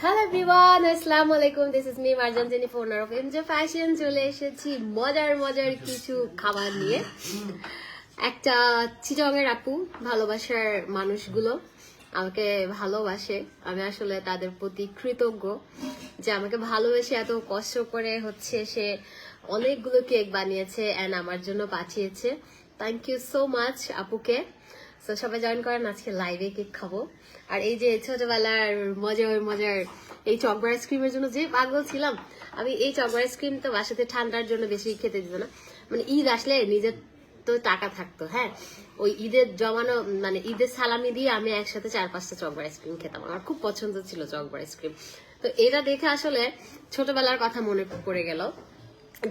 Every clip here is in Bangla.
হ্যালো এভরিওয়ান, আসসালামু আলাইকুম। This is me Marjan Jennifer, owner of এমজে fashion. চলে এসেছি মজার মজার কিছু খাবার নিয়ে। একটা চিটংয়ের আপু, ভালোবাসার মানুষগুলো আমাকে ভালোবাসে। আমি আসলে তাদের প্রতি কৃতজ্ঞ যে আমাকে ভালোবেসে এত কষ্ট করে হচ্ছে সে অনেকগুলো কেক বানিয়েছে অ্যান্ড আমার জন্য পাঠিয়েছে। থ্যাংক ইউ সো মাচ আপুকে। তো সবাই জয়েন করেন, আজকে লাইভে কেক খাবো। আর এই যে ছোটবেলার মজার মজার এই চকবার আইসক্রিমের জন্য যে পাগল ছিলাম আমি, এই চকবার আইসক্রিম তো বাসাতে ঠান্ডার জন্য বেশি খেতে দিত না। মানে ঈদ আসলে নিজের তো টাকা থাকতো, হ্যাঁ, ওই ঈদের জমানো মানে ঈদের সালামি দিয়ে আমি একসাথে 4-5টা চকবার আইসক্রিম খেতাম। আমার খুব পছন্দ ছিল চকবার আইসক্রিম। তো এটা দেখে আসলে ছোটবেলার কথা মনে পড়ে গেল।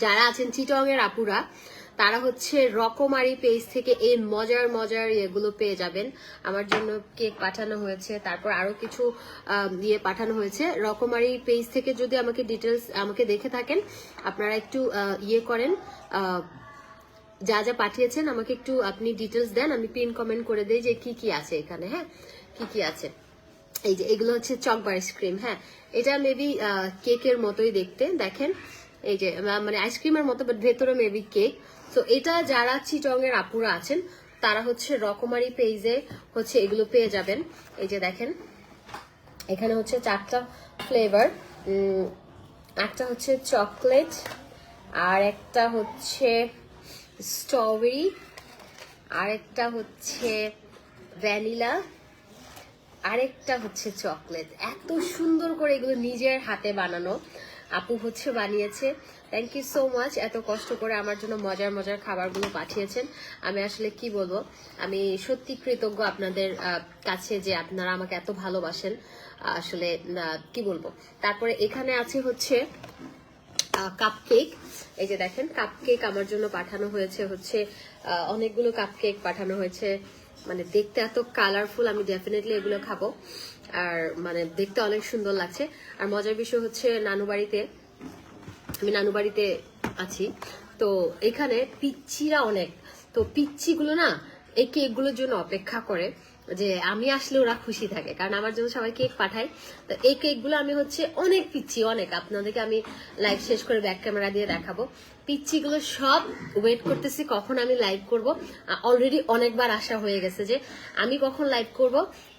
যারা আছেন চিটং এর আপুরা, তারা হচ্ছে রকমারি পেজ থেকে এই মজার মজার ইয়েগুলো পেয়ে যাবেন। আমার জন্য কেক পাঠানো হয়েছে, তারপর আরো কিছু ইয়ে পাঠানো হয়েছে রকমারি পেজ থেকে। যদি আমাকে ডিটেলস আমাকে দেখে থাকেন, আপনারা একটু ইয়ে করেন, যা যা পাঠিয়েছেন আমাকে একটু আপনি ডিটেলস দেন, আমি পিন কমেন্ট করে দেই যে কি কি আছে এখানে। হ্যাঁ, কি কি আছে। এই যে এগুলো হচ্ছে চকবার আইসক্রিম। হ্যাঁ, এটা মেবি কেকের মতোই দেখতে, দেখেন এই যে মানে আইসক্রিমের মতো, বাট ভেতরে মেবি কেক। তো এটা যারা চিটং এর আপুরা আছেন তারা হচ্ছে রকমারি পেজে হচ্ছে এগুলো পেয়ে যাবেন। এই যে দেখেন এখানে হচ্ছে 4টা ফ্লেভার, একটা হচ্ছে চকলেট, আর একটা হচ্ছে স্ট্রবেরি, আরেকটা হচ্ছে ভ্যানিলা, আরেকটা হচ্ছে চকলেট। এত সুন্দর করে এগুলো নিজের হাতে বানানো, আপু হচ্ছে বানিয়েছে। থ্যাংক ইউ সো মাচ, এত কষ্ট করে আমার জন্য মজার মজার খাবারগুলো পাঠিয়েছেন। আমি আসলে কি বলবো, আমি সত্যি কৃতজ্ঞ আপনাদের কাছে যে আপনারা আমাকে এত ভালোবাসেন। আসলে কি বলবো। তারপরে এখানে আছে হচ্ছে কাপকেক। এই যে দেখেন কাপকেক আমার জন্য পাঠানো হয়েছে, হচ্ছে অনেকগুলো কাপকেক পাঠানো হয়েছে। মানে দেখতে এত কালারফুল, আমি ডেফিনেটলি এগুলো খাবো। আর মানে দেখতে অনেক সুন্দর লাগছে। আর মজার বিষয় হচ্ছে আমি নানু বাড়িতে আছি, তো এখানে পিচ্চিরা অনেক। তো পিচ্চিগুলো না এই কেকগুলোর জন্য অপেক্ষা করে যে আমি আসলে ওরা খুশি থাকে, কারণ আমার জন্য সবাই কেক পাঠায়। তো এই কেকগুলো আমি হচ্ছে অনেক পিচ্ছি, অনেক, আপনাদেরকে আমি লাইভ শেষ করে ব্যাক ক্যামেরা দিয়ে দেখাবো। পিচ্চিগুলো সব ওয়েট করতেছি কখন আমি লাইভ করব। অলরেডি অনেকবার আশা হয়ে গেছে যে আমি কখন লাইভ করব,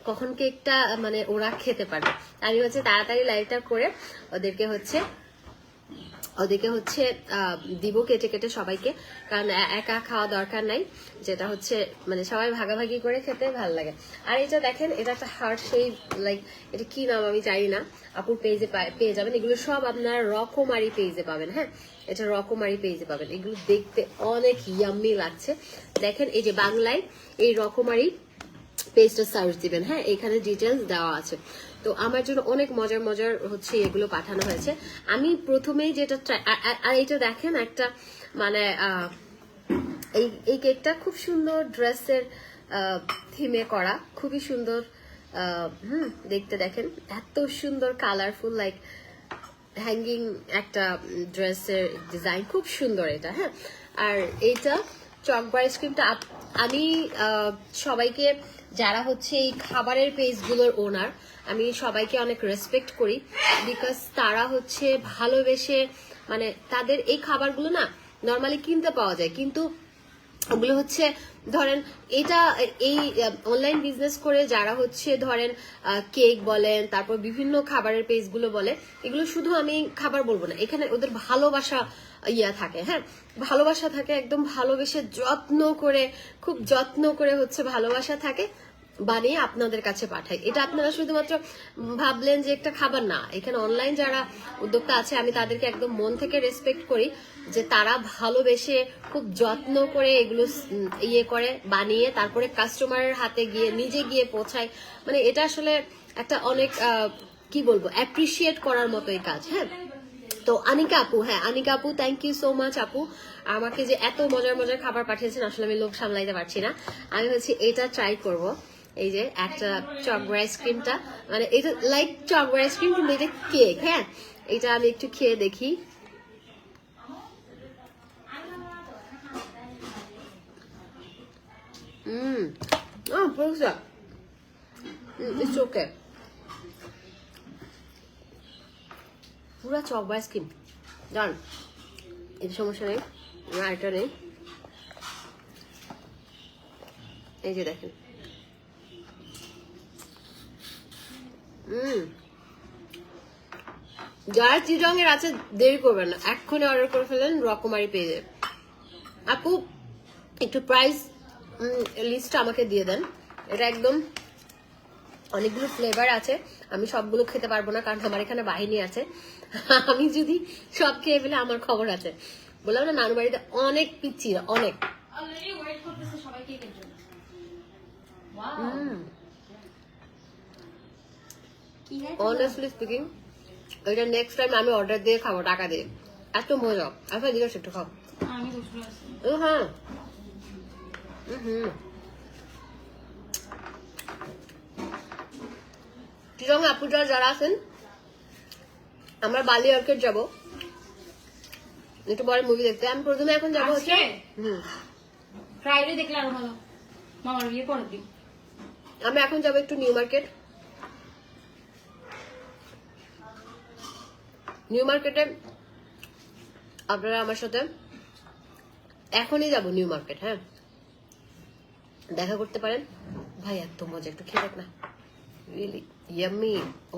কখন কেকটা মানে ওরা খেতে পারবে। আমি হচ্ছে তাড়াতাড়ি লাইভটা করে ওদেরকে হচ্ছে দিব কেটে কেটে সবাইকে, কারণ একা খাওয়া দরকার নাই। যেটা হচ্ছে মানে সবাই ভাগাভাগি করে খেতে ভালো লাগে। আর এটা দেখেন, এটা একটা হার্ট শেপ, লাইক এটা কি নাম আমি জানি না, আপুর পেজে পেয়ে যাবেন। এগুলো সব আপনারা রকমারি পেজে পাবেন। হ্যাঁ, এটা রকমারি পেজে পাবেন। এগুলো দেখতে অনেক ইয়াম্মি লাগছে। দেখেন এই যে বাংলায় এই রকমারি পেজটা সার্চ দিবেন। হ্যাঁ, এখানে ডিটেলস দেওয়া আছে। তো আমার জন্য অনেক মজার মজার হচ্ছে এগুলো পাঠানো হয়েছে। আমি প্রথমেই যেটা আর এটা দেখেন একটা মানে এই কেকটা খুব সুন্দর ড্রেসের থিমে করা, খুবই সুন্দর। দেখতে দেখেন এত সুন্দর কালারফুল, লাইক হ্যাঙ্গিং একটা ড্রেসের ডিজাইন, খুব সুন্দর এটা। হ্যাঁ, আর এইটা চকবার আইসক্রিমটা আমি সবাইকে, যারা হচ্ছে এই খাবারের পেজগুলোর ওনার, আমি সবাইকে অনেক রেসপেক্ট করি। বিকজ তারা হচ্ছে ভালোবেসে, মানে তাদের এই খাবারগুলো না নর্মালি কিনতে পাওয়া যায়, কিন্তু ওগুলো হচ্ছে ধরেন এটা এই অনলাইন বিজনেস করে যারা হচ্ছে ধরেন কেক বলেন, তারপর বিভিন্ন খাবারের পেজগুলো বলে, এগুলো শুধু আমি খাবার বলবো না, এখানে ওদের ভালোবাসা ইয়া থাকে। হ্যাঁ, ভালোবাসা থাকে, একদম ভালোবেসে যত্ন করে, খুব যত্ন করে হচ্ছে ভালোবাসা থাকে, বানিয়ে আপনাদের কাছে পাঠাই। এটা আপনারা শুধুমাত্র ভাবলেন যে একটা খাবার না, এখানে অনলাইন যারা উদ্যোক্তা আছে আমি তাদেরকে একদম মন থেকে রেসপেক্ট করি যে তারা ভালোবেসে খুব যত্ন করে এগুলো ইয়ে করে বানিয়ে তারপরে কাস্টমারের হাতে গিয়ে নিজে গিয়ে পৌঁছায়। মানে এটা আসলে একটা অনেক কি বলবো অ্যাপ্রিসিয়েট করার মতো এই কাজ। হ্যাঁ, তো আনিকা আপু, হ্যাঁ আনিকা আপু, থ্যাংক ইউ সো মাচ আপু, আমাকে যে এত মজার মজার খাবার পাঠিয়েছেন। আসলে আমি লোক সামলাইতে পারছি না, আমি হচ্ছে এটা ট্রাই করব। এই যে একটা চকবার আইসক্রিমটা, মানে এটা লাইক চকবার আইসক্রিম কিন্তু এটা কেক। হ্যাঁ, এটা আমি একটু খেয়ে দেখি। Oh, it's okay. পুরো চক বা আইসক্রিম জান, এর সমস্যা নেই, আরেকটা নেই, এই যে দেখেন। যারা চিটংয়ের আছে দেরি করবেন না, এক্ষুনি অর্ডার করে ফেলেন রকমারি পেজে। আপু একটু প্রাইস লিস্টটা আমাকে দিয়ে দেন। এটা একদম অনেকগুলো ফ্লেভার আছে, আমি সবগুলো খেতে পারবো না কারণ আমার এখানে বাহিনী আছে। আমি যদি সব খেয়ে ফেলে আমার খবর আছে। বললাম না, নানু বাড়িতে অনেক পিচ্ছিরা, অনেক। অনেস্টলি স্পিকিং, এটা নেক্সট টাইম আমি অর্ডার দিয়ে খাবো টাকা দিয়ে, এত মজা। আচ্ছা জিজ্ঞাসা একটু খাও। হ্যাঁ চিটং আপুরা যারা আছেন, আমরা বালি অর্কেড যাবো একটু পরে মুভি দেখতে। আমি প্রথমে এখন যাবো হচ্ছে ফ্রাইডে দেখলে আরো ভালো, মামার বিয়ে পরের দিন। আমি এখন যাবো একটু নিউ মার্কেট। নিউ মার্কেটে আপনারা আমার সাথে এখনই যাবো নিউ মার্কেট, হ্যাঁ দেখা করতে পারেন। ভাই এত মজা, একটু খেয়ে দেখ না, রিয়েলি ইয়াম্মি,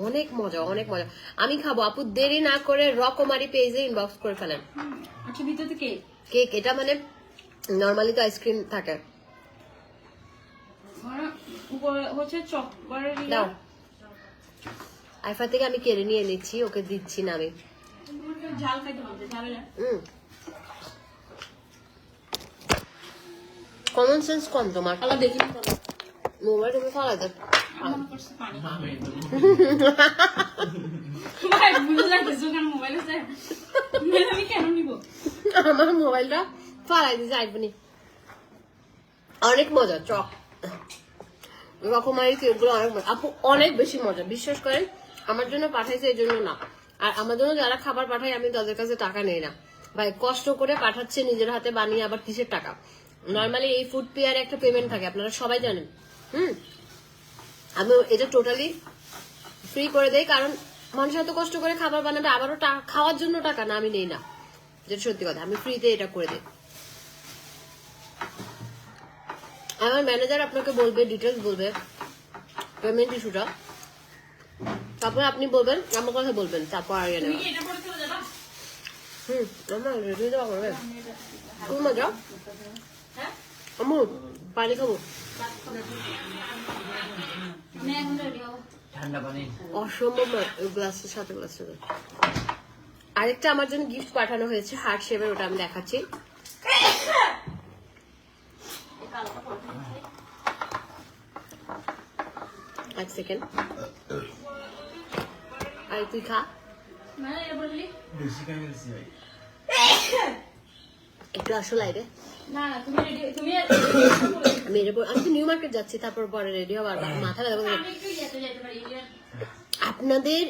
অনেক মজা অনেক মজা। আমি খাবো আপু, দেরি না করে রকমারি পেজে ইনবক্স করে ফেলেন। আচ্ছা ভিতরে কেক, কেক এটা মানে নরমালি তো আইসক্রিম থাকে, উপরে হচ্ছে চকবারের দাও আইফা থেকে আমি কেড়ে নিয়ে নিচ্ছি, ওকে দিচ্ছি না আমি। ঝাল খাইতে বলতে, ঝাল কমন সেন্স কম তোমার। আল্লাহ দেখি মোবাইল তুমি ফালা দেখ। আমার কাছে পানি ভাই বুঝলা কিছু কেন মোবাইল আছে, আমি কেন নিব? আমার মোবাইলটা ফালাই দিয়েছে আইফোনে। অনেক মজা চক রকমারি কেকগুলো, অনেক মজা আপু, অনেক বেশি মজা। বিশ্বাস করেন, আমার জন্য পাঠাইছে এই জন্য না, আর আমার জন্য যারা খাবার পাঠায় আমি তাদের কাছে টাকা নেই না ভাই, কষ্ট করে পাঠাচ্ছে নিজের হাতে বানিয়ে, আবার কিসের টাকা। নর্মালি এই ফুড পেয়ারে একটা পেমেন্ট থাকে, আপনারা সবাই জানেন। আমি এটা টোটালি ফ্রি করে দেই, কারণ মানুষ এত কষ্ট করে খাবার বানাবে, আবারও খাওয়ার জন্য টাকা না আমি নেই না, যেটা সত্যি কথা, আমি ফ্রিতে এটা করে দিই। আমার ম্যানেজার আপনাকে বলবে, ডিটেলস বলবে পেমেন্ট ইস্যুটা, তারপর আপনি বলবেন, আমার কথা বলবেন, তারপর আর তুমি কি এটা পরে চলে যাবা? আমার রেডি দেওয়া করবে। খুব মজা। হ্যাঁ আমু পানি খাবো, আমি এখন রেডি হবো। ঠান্ডা পানি অসম্ভব গ্লাসের সাথে গ্লাসটা। আরেকটা আমার জন্য গিফট পাঠানো হয়েছে হার্ট শেপের, ওটা আমি দেখাচ্ছি। এক সেকেন্ড, আর তুই খা। মানে এটা বললি বেশি কামে দিছি ভাই। একটু আসো লাইরে। না না, তুমি রেডি, তুমি আমি তো নিউ মার্কেট যাচ্ছি, তারপর পরে রেডি হবার মাথা ব্যথা করছে। আমি একটু যেতে যেতে পারি। আপনাদের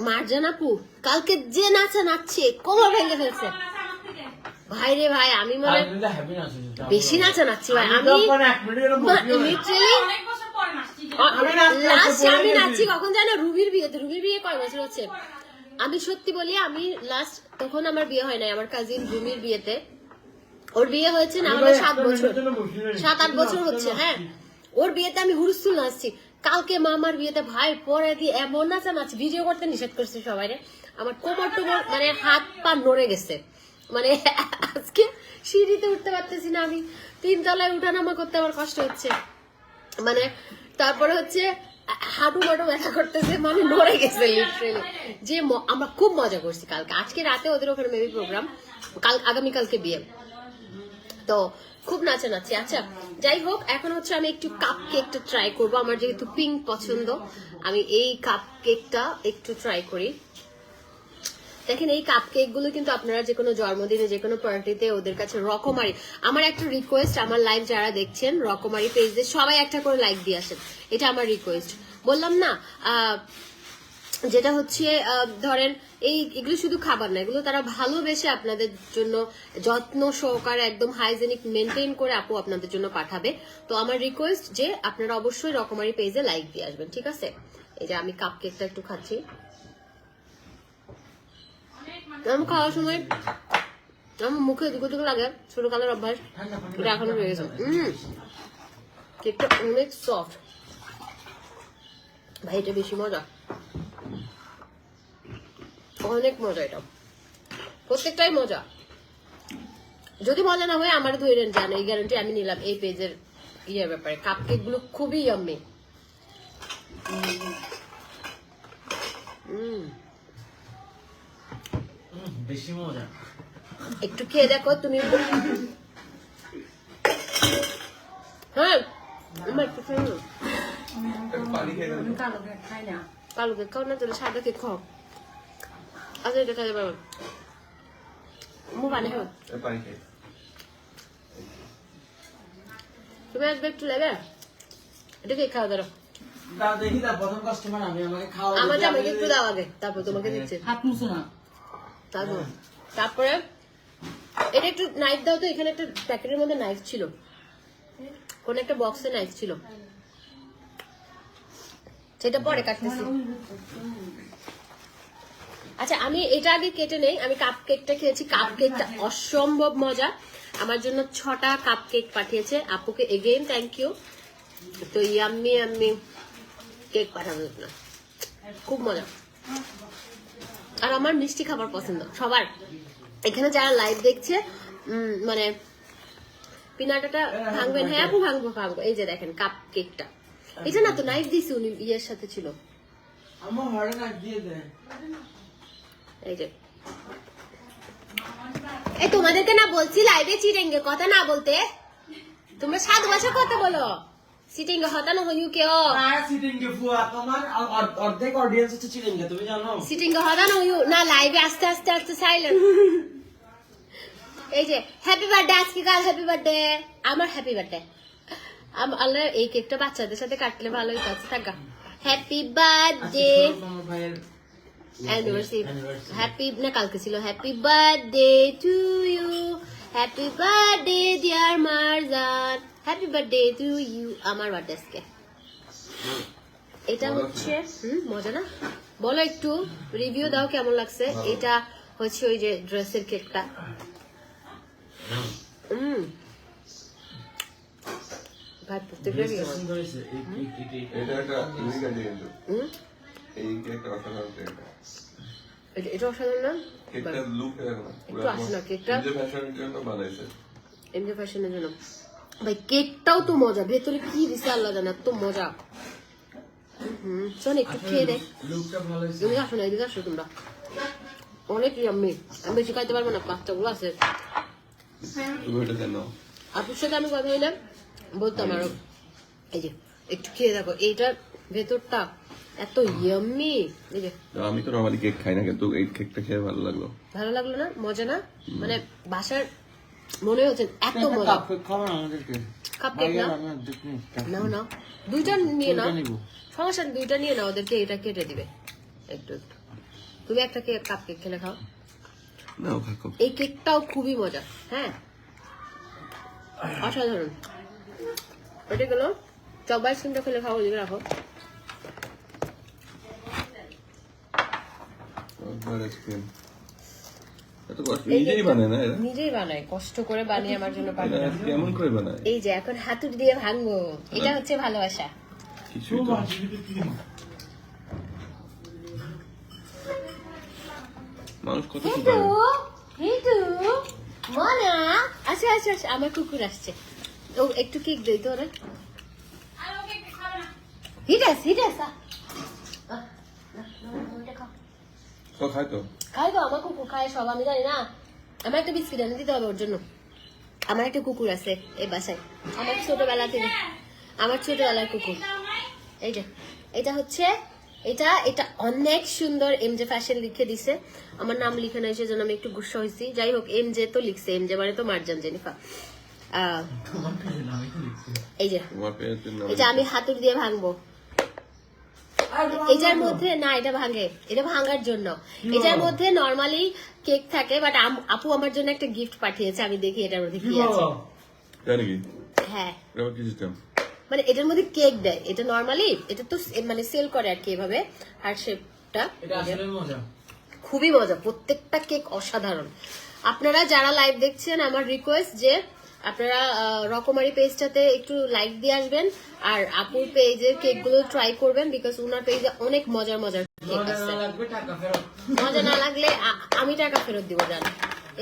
মার্জান আপু কালকে যে নাচা নাচছে, কোমর ভেঙে ফেলছে ভাই রে ভাই। আমি মানে আলহামদুলিল্লাহ হ্যাপি না শুনছি বেশি নাচা নাচছি ভাই, আমি যখন 1 মিনিটের মধ্যে লিটারালি অনেক বছর পর নাচছি। লাস্ট আমি নাচছি কখন জানো, রুবির বিয়েতে। রুবির বিয়ে কয় বছর হচ্ছে? আমি সত্যি বলি, আমি লাস্ট তখন আমার বিয়ে হয় নাই, আমার কাজিন রুমির বিয়েতে। ওর বিয়ে হয়েছে না হলে 7 বছর, 7-8 বছর হচ্ছে। হ্যাঁ, ওর বিয়েতে আমি হুরুস্তুল নাচছি। কালকে মামার বিয়েতে ভাই পরে দিয়ে এমন নাচা নাচছি, ভিডিও করতে নিষেধ করছি সবাই রে। আমার কোমর টোমর মানে হাত পা নড়ে গেছে, মানে আজকে সিঁড়িতে উঠতে পারতেছি না, আমি 3 তলায় উঠানামা করতে আমার কষ্ট হচ্ছে। মানে তারপরে হচ্ছে হাঁটু মাটু ব্যথা করতেছে, মানে নড়ে গেছে লিটারালি। যে আমরা খুব মজা করছি কালকে। আজকে রাতে ওদের ওখানে মেবি প্রোগ্রাম, আগামীকালকে বিয়ে, তো খুব নাচানাচি। আচ্ছা যাই হোক, এখন হচ্ছে আমি একটু কাপ কেকটা ট্রাই করবো। আমার যেহেতু পিঙ্ক পছন্দ, আমি এই কাপ কেকটা একটু ট্রাই করি। দেখেন এই কাপ কেক গুলো কিন্তু আপনারা যে কোনো জন্মদিনে, যে কোনো পার্টিতে ওদের কাছে রকমারি। আমার একটা রিকোয়েস্ট, আমার লাইভ যারা দেখছেন রকমারি পেজে সবাই একটা করে লাইক দিয়ে আসেন, এটা আমার রিকোয়েস্ট। বললাম না, যেটা হচ্ছে ধরেন এগুলো শুধু খাবার না, এগুলো তারা ভালোবেসে আপনাদের জন্য যত্ন সহকারে একদম হাইজেনিক মেনটেন করে আপু আপনাদের জন্য পাঠাবে। তো আমার রিকোয়েস্ট যে আপনারা অবশ্যই রকমারি পেজে লাইক দিয়ে আসবেন, ঠিক আছে? এই যে আমি কাপ কেকটা একটু খাচ্ছি। আমি খাওয়ার সময় আমার মুখে এদিক ওদিক লাগে, ছোট কালের অভ্যাস, এটা এখনো রয়ে গেছে। কেকটা অনেক সফট ভাই, এটা বেশি মজা, অনেক মজা, এটা প্রত্যেকটাই মজা। যদি মজা না হয় আমার ধৈর্য জান, এই গ্যারান্টি আমি নিলাম এই পেজের ইয়ের ব্যাপারে। কাপ কেক গুলো খুবই ইয়াম্মি। বেশি মজা। একটু খেয়ে দেখো তুমি। হ্যাঁ আমার একটু খেয়ে নাও। কালো কেক খাই না। কালো কেক খাও না, তাহলে সাদা কেক খাও। আচ্ছা এটা খাইতে পারবো, মুখ আনে হবে। তুমি আসবে একটু লেগে, এটা কেক খাওয়া ধরো। দেখি না প্রথম কাস্টমার আমি, আমাকে খাওয়া আমার জামাইকে একটু দাও আগে, তারপর তোমাকে দিচ্ছে। হাত মুছো না। তারপরে এটা একটু নাইফ দাও তো, এখানে একটা প্যাকেটের মধ্যে নাইফ ছিল, কোন একটা বক্সে নাইফ ছিল, সেটা পরে কাটতেছি। আচ্ছা আমি এটা আগে কেটে নেই। আমি কাপ কেকটা খেয়েছি, কাপ কেকটা অসম্ভব মজা। আমার জন্য 6টা কাপ কেক পাঠিয়েছে আপুকে, এগেইন থ্যাংক ইউ। তো ইয়াম্মি ইয়াম্মি কেক পাঠানো না, খুব মজা। আর আমার মিষ্টি খাবার পছন্দ সবার, এখানে যারা লাইভ দেখছে মানে পিনাটাটা ভাঙবেন। হ্যাঁ আপু ভাঙবো ভাঙবো। এই যে দেখেন কাপ কেকটা, এটা না তো নাইফ দিছি উনি, ইয়ের সাথে ছিল। আমার হরে না দিয়ে দে। এই যে এই তোমাদেরকে না বলছি লাইভে চিটেঙ্গে কথা না বলতে, তোমরা 7 ভাষা কথা বলো। চিটেঙ্গে হতানো হইউ কেউ, আর সিটিংকে ফুয়া তোমার অর্ধেক অডিয়েন্স হচ্ছে চিটিংকে, তুমি জানো? চিটেঙ্গে হতানো হইউ না। লাইভে আস্তে আস্তে আস্তে সাইলেন্ট। এই যে হ্যাপি বার্থডে, আজকে কাল হ্যাপি বার্থডে, আমার হ্যাপি বার্থডে। আল্লাহ এই কেকটা বাচ্চাদের সাথে কাটলে ভালোই কাছে থাকা। হ্যাপি বার্থডে আমার ভাইয়ের অ্যানিভার্সারি, হ্যাপি না কালকে ছিল। Happy birthday to you, happy birthday dear Marjan, happy birthday to you. আমার বার্থডে আজকে। এটা হচ্ছে মজা না? বলো একটু রিভিউ দাও কেমন লাগছে। এটা হচ্ছে ওই যে ড্রেসের কেকটা। ভাই প্রত্যেকটা সুন্দর হয়েছে। এটা একটা ইউনিক আইডিয়া কিন্তু এই কেকটা অসাধারণ কেক। এটা অসাধারণ না? কেকটা লুক এরকম একটু আসে না কেকটা যে ফ্যাশনের জন্য বানাইছে, এমনি ফ্যাশনের জন্য। ভাই কেকটাও তো মজা, ভেতরে কি দিছে আল্লাহ জানে, এত মজা। শোন একটু খেয়ে দেখ। লুকটা ভালো হয়েছে। তুমি আসো না, এদিকে আসো তোমরা। অনেক ইয়াম্মি। আমি বেশি খাইতে পারবো না, বাচ্চাগুলো আছে। তুমি এটা কেন? আপুর সাথে আমি কথা হইলাম, বলতাম আরো। এই যে একটু খেয়ে দেখো, এইটার ভেতরটা এত ইয়াম্মি। এই যে আমি তো নরমালি কেক খাই না, কিন্তু এই কেকটা খেয়ে ভালো লাগলো। ভালো লাগলো না? মজা না? মানে বাসার মনে হচ্ছে এত মজা। খাবার আমাদেরকে কাপ কেক না? নাও নাও, দুইটা নিয়ে নাও, নিবো। সমস্যা নেই, দুইটা নিয়ে নাও, ওদেরকে এটা কেটে দিবে একটু একটু। তুমি একটা কাপ কেক খেলে খাও। নাও খাও। এই কেকটাও খুবই মজা, হ্যাঁ অসাধারণ। ওটা গেল চক আইসক্রিমটা খেলে খাও, ওদিকে রাখো। আইসক্রিম এত কষ্ট নিজেই বানায় না এরা? নিজেই বানায়, কষ্ট করে বানিয়ে আমার জন্য এরা পাঠায়। কেমন করে বানায়? এই যে এখন হাতুড়ি দিয়ে ভাঙবো, এটা হচ্ছে ভালোবাসা। কিছুই তো মানুষ কত কি হিটু পারে। হিটু মনা, আচ্ছা আচ্ছা আচ্ছা, আমার কুকুর আসছে। ও একটু কেক দেই তো ওরা। হিটাস হিটাস তো খায় তো। খাই তো, আমার কুকুর খায় সব, আমি জানি না। আমার একটা বিস্কিট এনে দিতে হবে ওর জন্য। আমার একটা কুকুর আছে এই বাসায়, আমার ছোটবেলা থেকে, আমার ছোটবেলার কুকুর। এই যে এটা হচ্ছে, এটা এটা অনেক সুন্দর। এমজে ফ্যাশন লিখে দিছে, আমার নাম লিখে নাই সেজন্য আমি একটু গুসা হয়েছি। যাই হোক এমজে তো লিখছে, এমজে মানে তো মার্জান জেনিফা। এই যে তোমার পেয়েছে না? এটা আমি হাতুড়ি দিয়ে ভাঙবো। এটার মধ্যে না, এটা ভাঙে, এটা ভাঙার জন্য। এটার মধ্যে নরমালি কেক থাকে, বাট আপু আমার জন্য একটা গিফট পাঠিয়েছে, আমি দেখি এটার মধ্যে কি আছে। জানি কি হ্যাঁ এটা কি সিস্টেম? মানে এটার মধ্যে কেক দেয়, এটা নরমালি এটা তো মানে সেল করে আর কি এভাবে হার্ট শেপটা। এটা আসলে মজা। খুবই মজা, প্রত্যেকটা কেক অসাধারণ। আপনারা যারা লাইভ দেখছেন আমার রিকোয়েস্ট যে আপনারা রকমারি পেজটাতে একটু লাইক দিয়ে আসবেন, আর আপুর পেজের কেকগুলো ট্রাই করবেন, বিকজ ওনার পেজে অনেক মজার মজার কেক মজা আছে। না লাগবে টাকা ফেরত। মজা না লাগলে আমি টাকা ফেরত দিব, জান,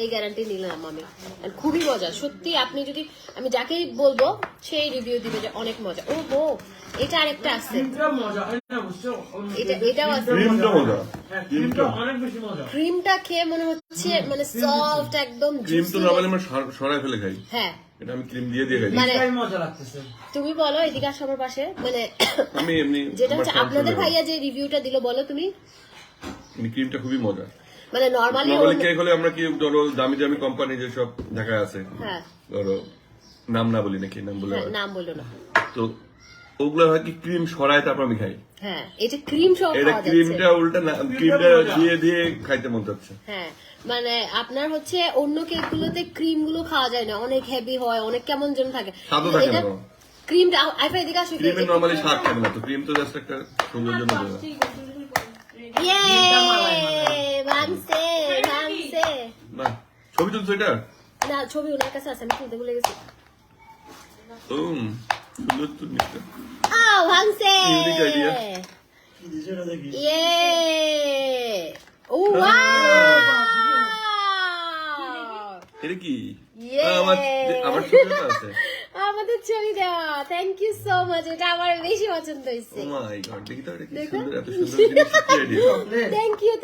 এই গ্যারান্টি নিলাম আমি। আর খুবই মজা সত্যি, আপনি যদি আমি যাকেই বলবো সেই রিভিউ দিবে যে অনেক মজা। ও হো, এটা আরেকটা আছে, ক্রিমটা মজা হয় না, বুঝছো? এটাও আছে। ক্রিমটা মজা, হ্যাঁ, ক্রিমটা অনেক বেশি মজা। ক্রিমটা খেয়ে মনে হচ্ছে মানে সফট একদম ক্রিম তো juicy। নরমালি আমরা সরাই ফেলে খাই, হ্যাঁ এটা আমি ক্রিম দিয়ে দিয়ে খাই। মানে এটাই মজা লাগতেছে। তুমি বলো, এদিকে আসো আমার পাশে, মানে আমি এমনি যেটা আমার হচ্ছে সব আপনাদের চলে ভাইয়া যে রিভিউটা দিল, বলো তুমি। ক্রিমটা খুবই মজা। মানে নরমালি নরমালি কেক হলে আমরা কি ধরো দামি দামি কোম্পানি যে সব দেখা আছে, হ্যাঁ ধরো নাম না বলি নাকি, নাম বলে হ্যাঁ, হয়। নাম বললো না। তো ওগুলো হয় কি ক্রিম সরায় তারপর আমি খাই, হ্যাঁ এটা ক্রিম সহ এটা খাওয়া ক্রিমটা যাচ্ছে। উল্টা না, ক্রিমটা দিয়ে দিয়ে খাইতে মন চাচ্ছে। হ্যাঁ মানে আপনার হচ্ছে অন্য কেক গুলোতে ক্রিম গুলো খাওয়া যায় না, অনেক হেভি হয়, অনেক কেমন যেন থাকে। স্বাদও থাকে না। ক্রিমটা আইফা এদিকে আসো। ক্রিমের নরমালি স্বাদ থাকে না, তো ক্রিম তো জাস্ট একটা সুন্দর জন্য দেওয়া। ইয়ে ভাঙছে ভাঙছে। না ছবি তুলছো এটা? না ছবি ওনার কাছে আছে, আমি তুলতে ভুলে গেছি। সুন্দর তো নিশ্চয়। ভাঙছে। Unique idea. ইয়ে ও ওয়াও। এটা কি? Yay! আমার ছবিটা আছে। আমাদের ছবি দেওয়া, থ্যাংক ইউ সো মাচ, এটা আমার বেশি পছন্দ হয়েছে। ও মাই গড, দেখি তো এটা কি দেখো। সুন্দর, এত সুন্দর জিনিস কি idea.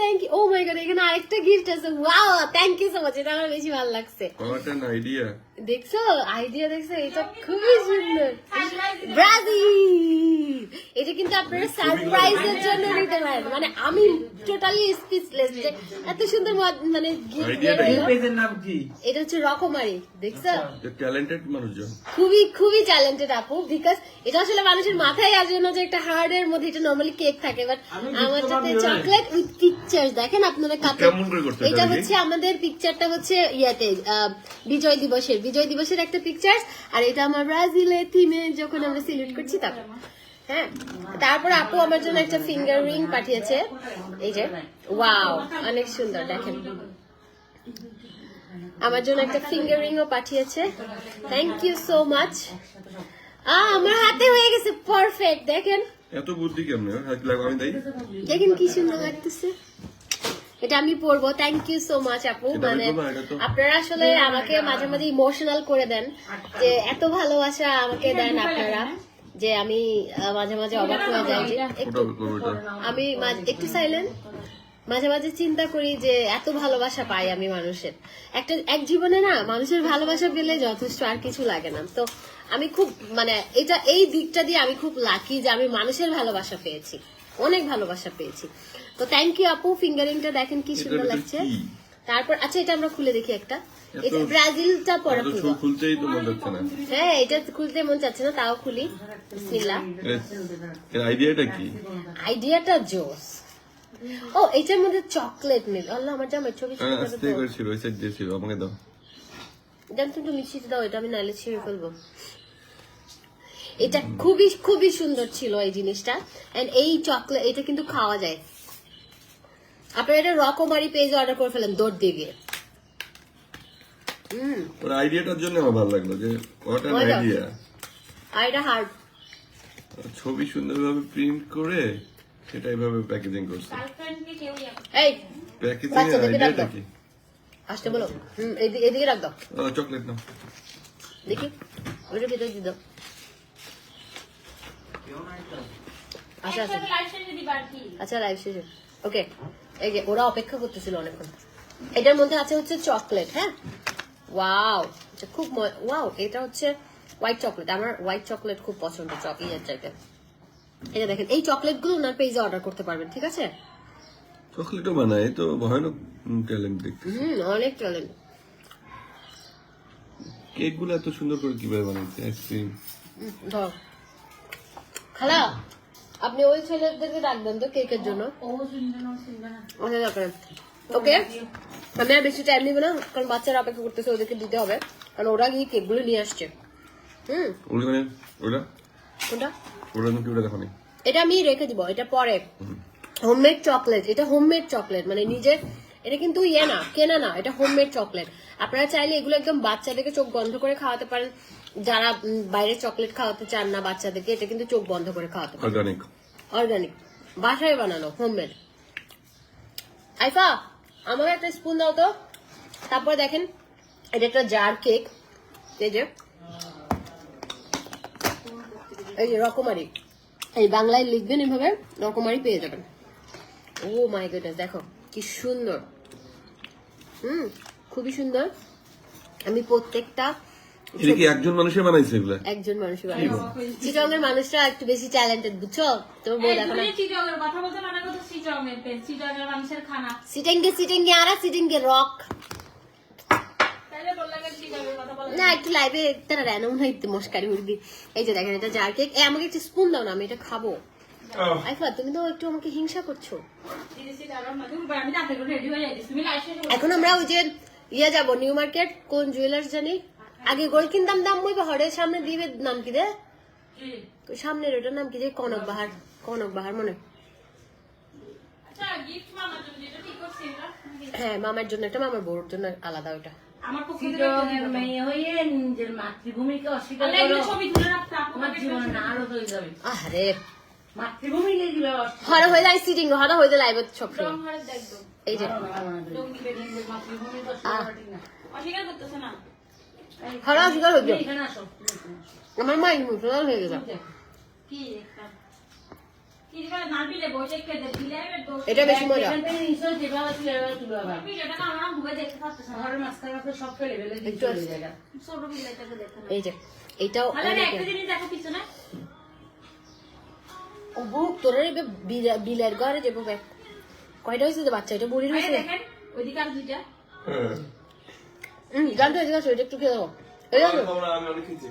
Thank you oh my God, এখানে আরেকটা গিফট আছে। Wow thank you so much, এটা আমার বেশি ভালো লাগছে। What an idea. দেখছো আইডিয়া, দেখছো, এটা খুবই সুন্দর। ব্রাজিল, এটা কিন্তু আপনারা সারপ্রাইজের জন্য নিতে পারেন। মানে আমি টোটালি স্পিচলেস যে এত সুন্দর মানে গিফট Idea টা এই দিল। পেজের নাম কি? এটা হচ্ছে রকমারি, দেখছো? ট্যালেন্টেড মানুষজন। খুবই খুবই ট্যালেন্টেড আপু, বিকজ এটা আসলে মানুষের মাথায় আসে না যে একটা হার্ড এর মধ্যে এটা নরমালি কেক থাকে, বাট আমি আমার দেখতে সাথে পাবো না। Chocolate with picture. দেখেন আপনারা কাছে, কেমন করে করতে এটা হবে? হচ্ছে আমাদের পিকচারটা হচ্ছে ইয়াতে বিজয় দিবসের একটা পিকচার, আর এটা আমার ব্রাজিলের থিমে যখন আমরা সিলেক্ট করছি তখন। হ্যাঁ, তারপর আপু আমার জন্য একটা ফিঙ্গার রিং পাঠিয়েছে, এই যে ওয়াও অনেক সুন্দর, দেখেন আমার জন্য একটা ফিঙ্গার রিংও পাঠিয়েছে। Thank you so much. আমার হাতে হয়ে গেছে পারফেক্ট, দেখেন এত বুদ্ধি কেমনে? আমি তাই দেখেন কি সুন্দর লাগতেছে। এটা আমি পরবো। থ্যাংক ইউ সো মাচ আপু। এটা আমি মানে পরবো, এটা তো- আপনারা আসলে আমাকে মাঝে মাঝে ইমোশনাল করে দেন, যে এত ভালোবাসা আমাকে দেন আপনারা, যে আমি মাঝে মাঝে অবাক হয়ে যাই যে একটু ওটা করবো এটা। আমি একটু সাইলেন্ট, মাঝে মাঝে চিন্তা করি যে এত ভালোবাসা পাই আমি মানুষের। এক জীবনে না মানুষের ভালোবাসা পেলে যথেষ্ট, আর কিছু লাগে না। তো আমি খুব মানে এই দিকটা দিয়ে আমি খুব লাকি যে আমি মানুষের ভালোবাসা পেয়েছি, অনেক ভালোবাসা পেয়েছি। তো থ্যাংক ইউ আপু। ফিঙ্গারিংটা দেখেন কি সুন্দর এটার লাগছে। কি? তারপর আচ্ছা এটা আমরা খুলে দেখি একটা। এটা ব্রাজিলটা পরে এত খুলবো। খুলতেই তো মন যাচ্ছে না। হ্যাঁ এটা খুলতে মন চাচ্ছে না, তাও খুলি। বিসমিল্লাহ। এর আইডিয়াটা কি? আইডিয়াটা জোস। ও এটার মধ্যে চকলেট মিল। আল্লাহ আমার জামাই ছবি ছিল আস্তে করে ছিল, ওই সাইড দিয়ে ছিল, আমাকে দাও। জান তুমি মিষ্টি দাও, এটা আমি নাইলে ছিঁড়ে ফেলবো। এটা খুবই খুবই সুন্দর ছিল এই জিনিসটা। এন্ড এই চকলেট এটা কিন্তু খাওয়া যায়। আপনারা এটা রকমারি পেজে অর্ডার করে ফেলেন দৌড় দিয়ে গিয়ে। ওর আইডিয়াটার জন্য আমার ভালো লাগলো যে হোয়াট অ্যান মজা। আইডিয়া। আর এটা হার্ড। ছবি সুন্দরভাবে প্রিন্ট করে সেটা এইভাবে প্যাকেজিং করছে। এই প্যাকেজিং এর বাচ্চাদেরকে ডাক আইডিয়াটা দাও। কি? আসতে বলো। এদিকে রাখ দাও, চকলেট নাও। দেখি ওইটার ভিতরে দিয়ে দাও। আচ্ছা আচ্ছা আচ্ছা লাইভ শেষে ওকে। এই যে ওরা অপেক্ষা করতেছিল অনেকক্ষণ। এটার মধ্যে আছে হচ্ছে চকলেট। হ্যাঁ ওয়াও, আচ্ছা খুব ওয়াও। এটা হচ্ছে হোয়াইট চকলেট, আমার হোয়াইট চকলেট খুব পছন্দ চকলেট চাইতে। এটা দেখেন এই চকলেট গুলো ওনার পেজে অর্ডার করতে পারবেন, ঠিক আছে? চকলেটও বানায়, এই তো ভয়ানক ট্যালেন্ট দেখতে। অনেক ট্যালেন্ট। কেক গুলো এত সুন্দর করে কিভাবে বানাইছে? আইসক্রিম ধর খালা, আপনি ওই ছেলেদেরকে ডাকবেন তো কেকের জন্য। ওকে আমি আর বেশি টাইম নিব না, কারণ বাচ্চারা অপেক্ষা করতেছে, ওদেরকে দিতে হবে, কারণ ওরা গিয়ে কেক গুলো নিয়ে আসছে। ওটা কোনটা? ওটা নাকি ওটা দেখো নি। এটা আমি রেখে দিব, এটা পরে হোমমেড চকলেট, এটা হোমমেড চকলেট, মানে নিজের, এটা কিন্তু ইয়ে না, কেনা না, এটা হোমমেড চকলেট। আপনারা চাইলে এগুলো একদম বাচ্চাদেরকে চোখ বন্ধ করে খাওয়াতে পারেন, যারা বাইরে চকলেট খাওয়াতে চান না বাচ্চাদেরকে, এটা কিন্তু চোখ বন্ধ করে খাওয়াতে পারেন। অর্গানিক। অর্গানিক, বাসায় বানানো, হোমমেড। আইফা আমাকে একটা স্পুন দাও তো। তারপর দেখেন এটা একটা জার কেক, এই যে রকমারি, এই বাংলায় লিখবেন এভাবে, রকমারি পেয়ে যাবেন। ও মাই গডনেস, দেখো কি সুন্দর, খুবই সুন্দর। আমি প্রত্যেকটা এটা কি একজন মানুষে বানাইছে এগুলা? একজন মানুষ বানাইছে। চিটংয়ের মানুষরা একটু বেশি ট্যালেন্টেড, বুঝছো? তোমার বউ দেখো না, চিটংয়ের কথা বলতে মানে কথা, চিটংয়ের মানুষের খানা। সিটেঙ্গে আর সিটেঙ্গে রক তাইলে বললাম চিটংয়ের কথা বলা। না, একটু লাইভে তারা র্যান্ডম হইতে মস্কারি মুরগি। এই যে দেখেন এটা জার কেক, আমাকে একটা স্পুন দাও না, আমি এটা খাবো। আইফা তুমি তো একটু আমাকে হিংসা করছো। আমি রাতে করে রেডি হয়ে যাইছি, তুমি লাইভ শেষে এখন আমরা ওই যে ইয়ে যাবো নিউ মার্কেট, কোন জুয়েলার্স জানি, আগে গোল কিনতাম, দাম বইবে হরের সামনে দিবে, নাম কি রে ওই সামনের, ওটার নাম কি যে কনক বাহার, কনক বাহার মনে হয়। আচ্ছা গিফট মামার জন্য যেটা ঠিক করছি না, হ্যাঁ মামার জন্য একটা, মামার বউর জন্য আলাদা ওটা। আমার পক্ষে চিটংয়ের মেয়ে হয়ে নিজের মাতৃভূমিকে অস্বীকার তাহলে করো, এগুলো ছবি তুলে রাখতে তোমার জীবন আরো হয়ে যাবে। আরে মাতৃভূমিকে এগুলো হরে হয়ে যায় সিটিং, হরে হয়ে যায় লাইভ সবসময়। ঘরে দেখবো এই যে লুঙ্গি বেরিয়ে মাতৃভূমিকে অস্বীকার করা ঠিক না। অস্বীকার করতেছে না। হরে অস্বীকার হয়ে তুমি যায়, এখানে আসো, তুমি এখানে আসো। আমার মা ইমোশনাল হয়ে গেছে। কি দেখতাম কি দিবা না বিলে বসে খেতে দিলে দোষ। এটা বেশি মজা। এখান থেকে নিশ্চয় যেভাবে তুলে এভাবে তুলে আবার। বিলেটা না আমরা ভুগে দেখতে পাচ্ছি না। শহরের মাঝখানে মাঝখানে সব ফেলে ফেলে দিয়ে একটু চলে জায়গা। ছোট বিলেটাকে দেখতে না। এই যে এইটাও তাহলে অনেক, একটা জিনিস দেখো পিছনে, ও বুক তোরে বিলের ঘরে যাবো ব্যাগ কয়টা হয়েছে যে বাচ্চা, এটা বুড়ির আরে হয়েছে। দেখেন ওইদিকে আর দুইটা হ্যাঁ। জানতো হয়েছে গাছ, ওইটা একটু খেয়ে দেবো। এই জানো আমি অনেক খেয়েছি।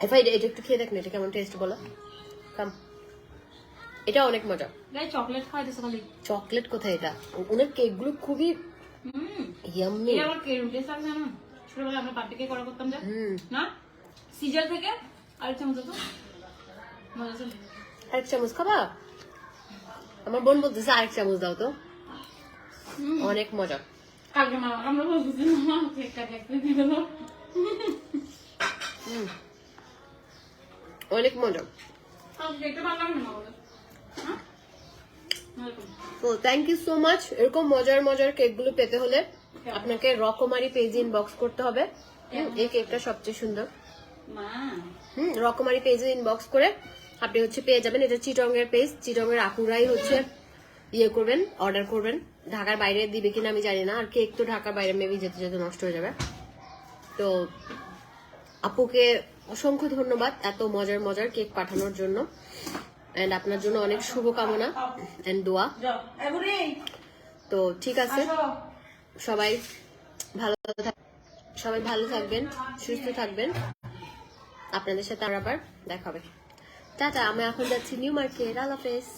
এফা এটা একটু খেয়ে দেখ না, এটা কেমন টেস্ট বলো। কাম, এটা অনেক মজা। গাই চকলেট খাইতেছে খালি। চকলেট কোথায় এটা, ওনার কেক গুলো খুবই ইয়াম্মি। এটা আমার কেরম টেস্ট আছে জানো, ছোটবেলায় আমরা পার্টি কেক অর্ডার করতাম যে, না সিজার থেকে আর চামচ তো মজা ছিল। আরেক চামচ খাবা? আমার বোন বলতেছে আরেক চামচ দাও তো, অনেক মজা। কালকে মা আমরা বলতেছি মা কেক কাটে একটা দিয়ে দিল, অনেক মজা। কালকে কেকটা বানালাম না মা বলে, হ্যাঁ তো থ্যাংক ইউ সো মাচ। এরকম মজার মজার কেক গুলো পেতে হলে আপনাকে রকমারি পেজ ইনবক্স করতে হবে। এই কেকটা সবচেয়ে সুন্দর। মা রকমারি পেজে ইনবক্স করে আপনি হচ্ছে পেয়ে যাবেন। এটা চিটং এর পেজ, চিটং এর আপুরাই হচ্ছে ইয়ে করবেন, অর্ডার করবেন। ঢাকার বাইরে দিবে কিনা আমি জানি না, আর কেক তো ঢাকার বাইরে মেবি যেতে যেতে নষ্ট হয়ে যাবে। তো আপুকে অসংখ্য ধন্যবাদ এত মজার মজার কেক পাঠানোর জন্য, এন্ড আপনার জন্য অনেক শুভকামনা এন্ড দোয়া। যাও, এগুলি তো ঠিক আছে, আসো। সবাই ভালো থাকবেন, সুস্থ থাকবেন। আপনাদের সাথে আবার দেখা হবে। টাটা, আমি এখন যাচ্ছি নিউ মার্কেট। আল্লাহ হাফেজ।